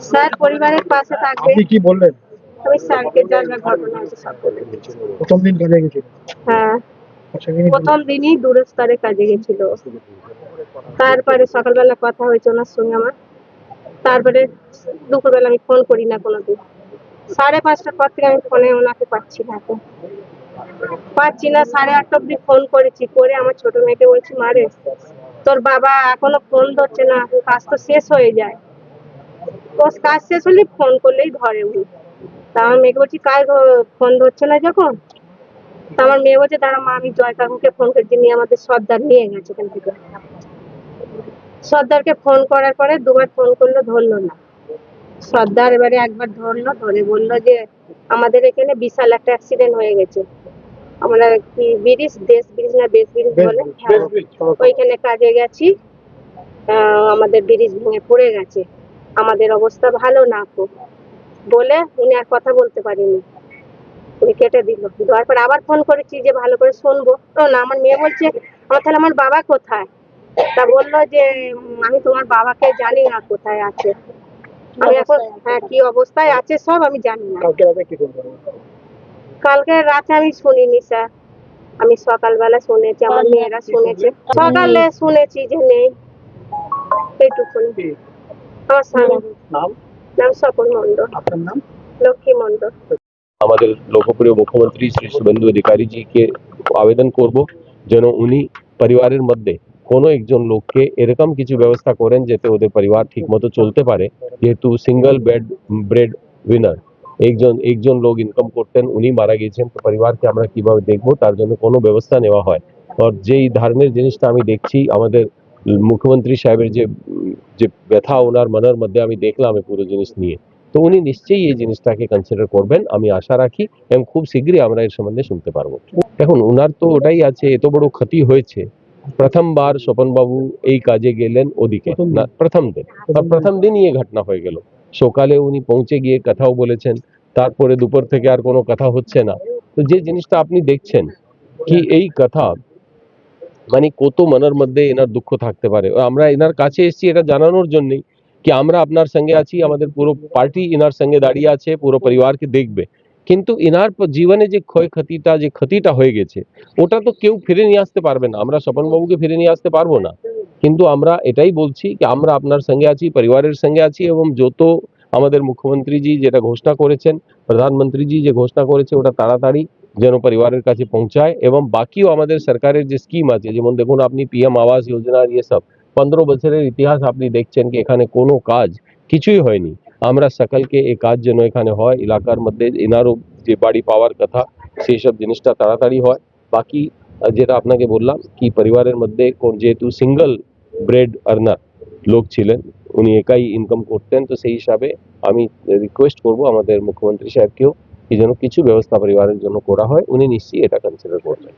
Sir পরিবারের পাশে থাকবে। আপনি কি বললেন? আমি স্যারকে যা যা ঘটনা হয়েছে সব বলে দিয়েছি। প্রথম দিন কাজে গেছিল? হ্যাঁ, আচ্ছা, ইনি প্রথম দিনই দূরস্তরে কাজে গেছিল। তারপরে সকালবেলা কথা হয়েছে ওনার সঙ্গে আমার। তারপরে দুপুরবেলা আমি ফোন করি না কোনোদিন। 5:30টার পর থেকে আমি ফোনে ওনাকে পাচ্ছি না এখন। পাচ্ছি না, 8:30 অব্দি ফোন করেছি। করে আমার ছোট মেয়েকে বলছি, মারে তোর বাবা এখনো ফোন ধরছে না, কাজ তো শেষ হয়ে যায়। ও কাজ শেষ হলে ফোন করলেই ধরে উনি। তা আমার মেয়েকে বলছি, কাজ ফোন ধরছে না যখন। তা আমার মেয়ে বলছে, দাঁড়া মা, আমি জয় কাকুকে ফোন করেছি, নিয়ে আমাদের সর্দার নিয়ে গেছে এখান থেকে। সর্দারকে ফোন করার পরে দুবার ফোন করলো, ধরলো না। সর্দার এবারে একবার ধরলো, ধরে বললো যে আমাদের এখানে বিশাল একটা অ্যাক্সিডেন্ট হয়ে গেছে। আমরা কি ব্রিজ, দেশ ব্রিজ না বেশ ব্রিজ বলে, হ্যাঁ, ওইখানে কাজে গেছি। আমাদের ব্রিজ ভেঙে পড়ে গেছে, আমাদের অবস্থা ভালো না খুব। বলে উনি আর কথা বলতে পারিনি, উনি কেটে দিল। দেওয়ার পর আবার ফোন করেছি যে ভালো করে শুনবো। ও না, আমার মেয়ে বলছে, তাহলে আমার বাবা কোথায়? তা বললো যে আমি তোমার বাবাকে জানি না কোথায় আছে। আমি এখন, হ্যাঁ, কি অবস্থায় আছে সব আমি জানি না। কালকে রাতে কি করবেন? কালকে রাতে আমি শুনিনি স্যার, আমি সকালবেলা শুনেছি, আমার মেয়েরা শুনেছে। সকালে শুনেছি যে নেই, এইটুকুনি। আমার স্বামী নাম? নাম স্বপন মন্ডল। আপনার নাম? লক্ষ্মী মন্ডল। আমাদের লোকপ্রিয় মুখ্যমন্ত্রী শ্রী শুভেন্দু অধিকারী জিকে আবেদন করব যেন উনি পরিবারের মধ্যে কোনো একজন লোককে এরকম কিছু ব্যবস্থা করেন যাতে ওদের পরিবার ঠিকমতো চলতে পারে। যেহেতু সিঙ্গল ব্রেড উইনার একজন লোক ইনকাম করতেন, উনি মারা গেছেন, তো পরিবারকে আমরা কিভাবে দেখবো তার জন্য কোনো ব্যবস্থা নেওয়া হয়। আর যেই ধরনের জিনিসটা আমি দেখছি আমাদের মুখ্যমন্ত্রী সাহেবের যে যে ব্যথা ওনার মনের মধ্যে আমি দেখলাম এই পুরো জিনিস নিয়ে, তো উনি নিশ্চয়ই এই জিনিসটাকে কনসিডার করবেন, আমি আশা রাখি, এবং খুব শীঘ্রই আমরা এর সম্বন্ধে শুনতে পারবো। এখন ওনার তো ওটাই আছে, এত বড় ক্ষতি হয়েছে। প্রথমবার স্বপন বাবু এই কাজে গেলেন ওদিকে না, প্রথম দিনই এই ঘটনা হয়ে গেল। সকালে উনি পৌঁছে গিয়ে কথাও বলেছেন, তারপরে দুপুর থেকে আর কোনো কথা হচ্ছে না। তো যে জিনিসটা আপনি দেখছেন কি এই কথা, মানে কত মনের মধ্যে এনার দুঃখ থাকতে পারে। আমরা এনার কাছে এসেছি এটা জানানোর জন্যই কি আমরা আপনার সঙ্গে আছি, আমাদের পুরো পার্টি এনার সঙ্গে দাঁড়িয়ে আছে, পুরো পরিবারকে দেখবে। কিন্তু এনার জীবনে যে ক্ষতিটা হয়ে গেছে, ওটা তো কেউ ফিরে নিয়ে আসতে পারবে না। আমরা স্বপন বাবুকে ফিরে নিয়ে আসতে পারবো না, কিন্তু আমরা এটাই বলছি কি আমরা আপনার সঙ্গে আছি, পরিবারের সঙ্গে আছি, এবং যত আমাদের মুখ্যমন্ত্রীজি যেটা ঘোষণা করেছেন, প্রধানমন্ত্রীজি যে ঘোষণা করেছে, ওটা তাড়াতাড়ি যেন পরিবারের কাছে পৌঁছায়। এবং বাকিও আমাদের সরকারের যে স্কিম আছে, যেমন দেখুন আপনি পিএম আবাস যোজনার ইয়ে সব 15 বছরের ইতিহাস আপনি দেখছেন কি এখানে কোনো কাজ কিছুই হয়নি। আমরা সকলকে এই কাজ যেন এখানে হয়, এলাকার মধ্যে এনারও যে বাড়ি পাওয়ার কথা সেই সব জিনিসটা তাড়াতাড়ি হয়। বাকি যেটা আপনাকে বললাম কি পরিবারের মধ্যে যেহেতু সিঙ্গল ব্রেড আর্নার লোক ছিলেন, উনি একাই ইনকাম করতেন, তো সেই হিসাবে আমি রিকোয়েস্ট করব আমাদের মুখ্যমন্ত্রী সাহেবকেও কি যেন কিছু ব্যবস্থা পরিবারের জন্য করা হয়, উনি নিশ্চয়ই এটা কনসিডার করবেন।